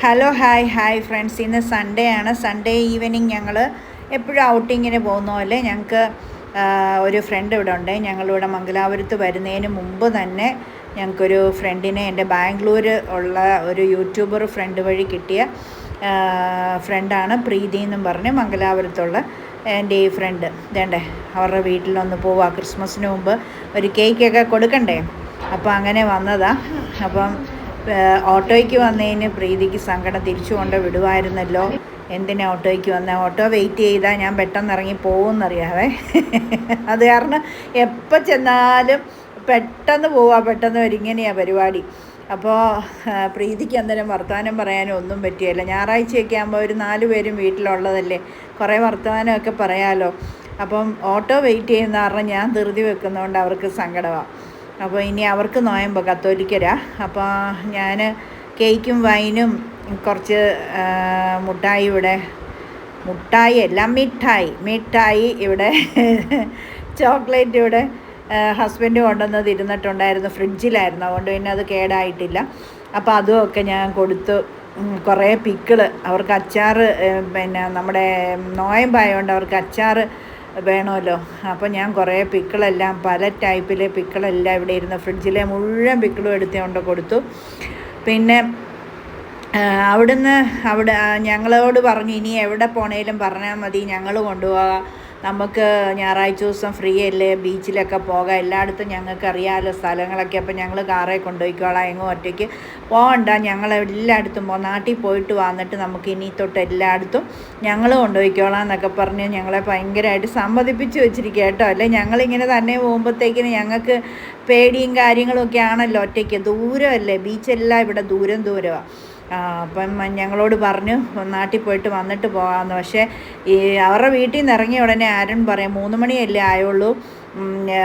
Hello hi friends. ഇന്ന് Sunday ആണ്. Sunday evening ഞങ്ങൾ എപ്പോഴും ഔട്ടിങ്ങിന് പോകുന്ന പോലെ ഞങ്ങൾക്ക് ഒരു ഫ്രണ്ട് ഇവിടെ ഉണ്ട്. ഞങ്ങളിവിടെ മംഗലാപുരത്ത് വരുന്നതിന് മുമ്പ് തന്നെ ഞങ്ങൾക്കൊരു ഫ്രണ്ടിനെ, എൻ്റെ ബാംഗ്ലൂർ ഉള്ള ഒരു യൂട്യൂബർ ഫ്രണ്ട് വഴി കിട്ടിയ ഫ്രണ്ടാണ് പ്രീതി എന്നും പറഞ്ഞ്, മംഗലാപുരത്തുള്ള എൻ്റെ ഈ ഫ്രണ്ട്. ഇതേണ്ടേ അവരുടെ വീട്ടിലൊന്ന് പോവാ, ക്രിസ്മസിന് മുമ്പ് ഒരു കേക്കൊക്കെ കൊടുക്കണ്ടേ. അപ്പോൾ അങ്ങനെ വന്നതാണ്. അപ്പം ഓട്ടോയ്ക്ക് വന്നതിന് പ്രീതിക്ക് സങ്കടം, തിരിച്ചു കൊണ്ട് വിടുമായിരുന്നല്ലോ, എന്തിനാ ഓട്ടോയ്ക്ക് വന്നത്, ഓട്ടോ വെയിറ്റ് ചെയ്താൽ ഞാൻ പെട്ടെന്ന് ഇറങ്ങി പോകുമെന്നറിയാവേ. അത് കാരണം എപ്പോൾ ചെന്നാലും പെട്ടെന്ന് പെട്ടെന്ന് ഇങ്ങനെയാണ് പരിപാടി. അപ്പോൾ പ്രീതിക്ക് അന്നേരം വർത്തമാനം പറയാനും ഒന്നും പറ്റിയല്ല. ഞായറാഴ്ചയൊക്കെ ആകുമ്പോൾ ഒരു 4 പേരും വീട്ടിലുള്ളതല്ലേ, കുറേ വർത്തമാനമൊക്കെ പറയാമല്ലോ. അപ്പം ഓട്ടോ വെയിറ്റ് ചെയ്യുന്ന കാരണം ഞാൻ ധൃതി വെക്കുന്നതുകൊണ്ട് അവർക്ക് സങ്കടമാണ്. അപ്പോൾ ഇനി അവർക്ക് നോയമ്പോ, കത്തോലിക്കരാ. അപ്പോൾ ഞാൻ കേക്കും വൈനും കുറച്ച് മിഠായി ഇവിടെ ചോക്ലേറ്റ് ഇവിടെ ഹസ്ബൻഡ് കൊണ്ടുവന്നത് ഇരുന്നിട്ടുണ്ടായിരുന്നു, ഫ്രിഡ്ജിലായിരുന്നു. അതുകൊണ്ട് പിന്നെ അത് കേടായിട്ടില്ല. അപ്പോൾ അതുമൊക്കെ ഞാൻ കൊടുത്തു. കുറേ പിക്കിള്, അവർക്ക് അച്ചാർ, പിന്നെ നമ്മുടെ നോയമ്പായതുകൊണ്ട് അവർക്ക് അച്ചാർ വേണമല്ലോ. അപ്പോൾ ഞാൻ കുറേ പിക്കിളെല്ലാം, പല ടൈപ്പിലെ പിക്കിളെല്ലാം ഇവിടെ ഇരുന്ന് ഫ്രിഡ്ജിലെ മുഴുവൻ പിക്കിളും എടുത്തുകൊണ്ട് കൊടുത്തു. പിന്നെ അവിടെ ഞങ്ങളോട് പറഞ്ഞു, ഇനി എവിടെ പോണേലും പറഞ്ഞാൽ മതി, ഞങ്ങൾ കൊണ്ടുപോകാം, നമുക്ക് ഞായറാഴ്ച ദിവസം ഫ്രീ അല്ലേ, ബീച്ചിലൊക്കെ പോകാം, എല്ലായിടത്തും ഞങ്ങൾക്ക് അറിയാമല്ലോ സ്ഥലങ്ങളൊക്കെ. അപ്പോൾ ഞങ്ങൾ കാറേ കൊണ്ടുപോയിക്കോളാം, എങ്ങും ഒറ്റയ്ക്ക് പോകണ്ട, ഞങ്ങൾ എല്ലായിടത്തും നാട്ടിൽ പോയിട്ട് വന്നിട്ട് നമുക്ക് ഇനി തൊട്ട് എല്ലായിടത്തും ഞങ്ങൾ കൊണ്ടുപോയിക്കോളാം എന്നൊക്കെ പറഞ്ഞ് ഞങ്ങളെ ഭയങ്കരമായിട്ട് സമ്മതിപ്പിച്ച് വെച്ചിരിക്കുക കേട്ടോ. അല്ലേ ഞങ്ങളിങ്ങനെ തന്നെ പോകുമ്പോഴത്തേക്കിന് ഞങ്ങൾക്ക് പേടിയും കാര്യങ്ങളൊക്കെ ആണല്ലോ, ഒറ്റയ്ക്ക് ദൂരമല്ലേ, ബീച്ചെല്ലാം ഇവിടെ ദൂരമാണ്. അപ്പം ഞങ്ങളോട് പറഞ്ഞു നാട്ടിൽ പോയിട്ട് വന്നിട്ട് പോകാമെന്ന്. പക്ഷേ ഈ അവരുടെ വീട്ടിൽ നിന്ന് ഇറങ്ങിയ ഉടനെ ആരും പറയാം 3 മണിയല്ലേ ആയുള്ളൂ,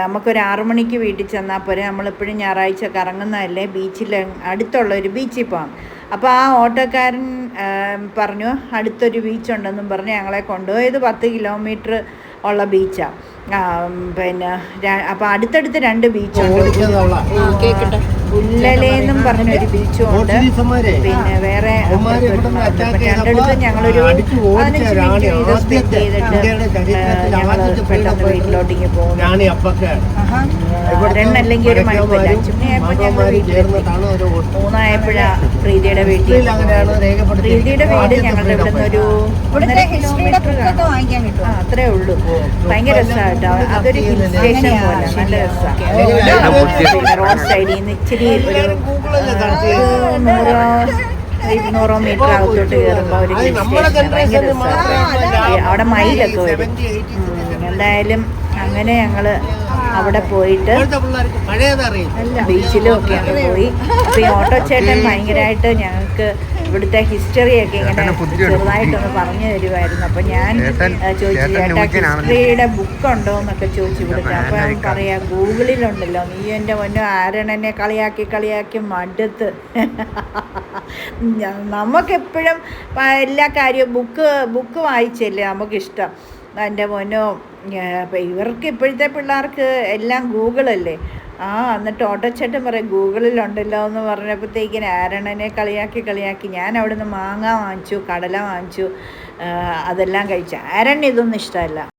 നമുക്കൊരു 6 മണിക്ക് വീട്ടിൽ ചെന്നാൽ പോരെ, നമ്മളെപ്പോഴും ഞായറാഴ്ച കറങ്ങുന്നതല്ലേ, ബീച്ചിൽ അടുത്തുള്ള ഒരു ബീച്ചിൽ പോകാം. അപ്പോൾ ആ ഓട്ടോക്കാരൻ പറഞ്ഞു അടുത്തൊരു ബീച്ചുണ്ടെന്നും പറഞ്ഞ് ഞങ്ങളെ കൊണ്ടുപോയത് 10 കിലോമീറ്റർ ഉള്ള ബീച്ചാണ്. പിന്നെ അപ്പോൾ അടുത്തടുത്ത് 2 ബീച്ചുണ്ട്. കേൾക്കട്ടെ, ഉല്ലലേന്നും പറഞ്ഞൊരു ബീച്ചും ഉണ്ട്, പിന്നെ വേറെ രണ്ടിടത്തും ഞങ്ങളൊരു 15 മിനിറ്റ് സ്പെൻഡ് ചെയ്തിട്ട് ഞങ്ങൾ പെട്ടെന്ന് വീട്ടിലോട്ടിങ്ങ് പോകുന്നു. 2 അല്ലെങ്കിൽ 1 മണിക്കൂർ, 5 മണിയായപ്പോൾ ഞങ്ങൾ വീട്ടിലെത്തി. 3 ആയപ്പോഴാണ് പ്രീതിയുടെ വീട്ടിൽ. പ്രീതിയുടെ വീട് ഞങ്ങളുടെ ഇവിടെ നിന്ന് ഒരു 1.5 കിലോമീറ്റർ കാണും, അത്രേ ഉള്ളൂ. ഭയങ്കര രസമാണ് കേട്ടോ, അതൊരു ഹിൽ സ്റ്റേഷൻ പോലെ, നല്ല രസമാണ്. റോഡ് സൈഡിൽ നിന്ന് ഇച്ചിരി ഒരു 100-200 മീറ്റർ അകത്തോട്ട് കയറുമ്പോൾ ഒരു ഹിൽ സ്റ്റേഷൻ, ഭയങ്കര രസമാണ്. അവിടെ മയിലൊക്കെ വരും. എന്തായാലും അങ്ങനെ ഞങ്ങൾ അവിടെ പോയിട്ട് ബീച്ചിലും ഒക്കെ അങ്ങ് പോയി. അപ്പോൾ ഈ ഓട്ടോ ചേട്ടൻ ഭയങ്കരമായിട്ട് ഞങ്ങൾക്ക് ഇവിടുത്തെ ഹിസ്റ്ററിയൊക്കെ ഇങ്ങനെ ചെറുതായിട്ടൊന്ന് പറഞ്ഞു തരുമായിരുന്നു. അപ്പോൾ ഞാൻ ചോദിച്ചു, ചേട്ടാ ഹിസ്റ്ററിയുടെ ബുക്കുണ്ടോ എന്നൊക്കെ ചോദിച്ചു ഇവിടുത്തെ. അപ്പോൾ ഞാൻ പറയാം, ഗൂഗിളിലുണ്ടല്ലോ. നീ എൻ്റെ മുന്നേ ആരണനെ കളിയാക്കി മടുത്ത്. നമുക്കെപ്പോഴും എല്ലാ കാര്യവും ബുക്ക് വായിച്ചല്ലേ നമുക്കിഷ്ടം. എൻ്റെ മോനോ, ഇവർക്ക് ഇപ്പോഴത്തെ പിള്ളേർക്ക് എല്ലാം ഗൂഗിളല്ലേ. എന്നിട്ട് ഓട്ടോച്ചേട്ടൻ പറയും ഗൂഗിളിലുണ്ടല്ലോ എന്ന് പറഞ്ഞപ്പോഴത്തേക്കിന് ആരണനെ കളിയാക്കി ഞാൻ അവിടെ നിന്ന് മാങ്ങ വാങ്ങിച്ചു, കടല വാങ്ങിച്ചു, അതെല്ലാം കഴിച്ചു. ആരണ് ഇതൊന്നും ഇഷ്ടമല്ല.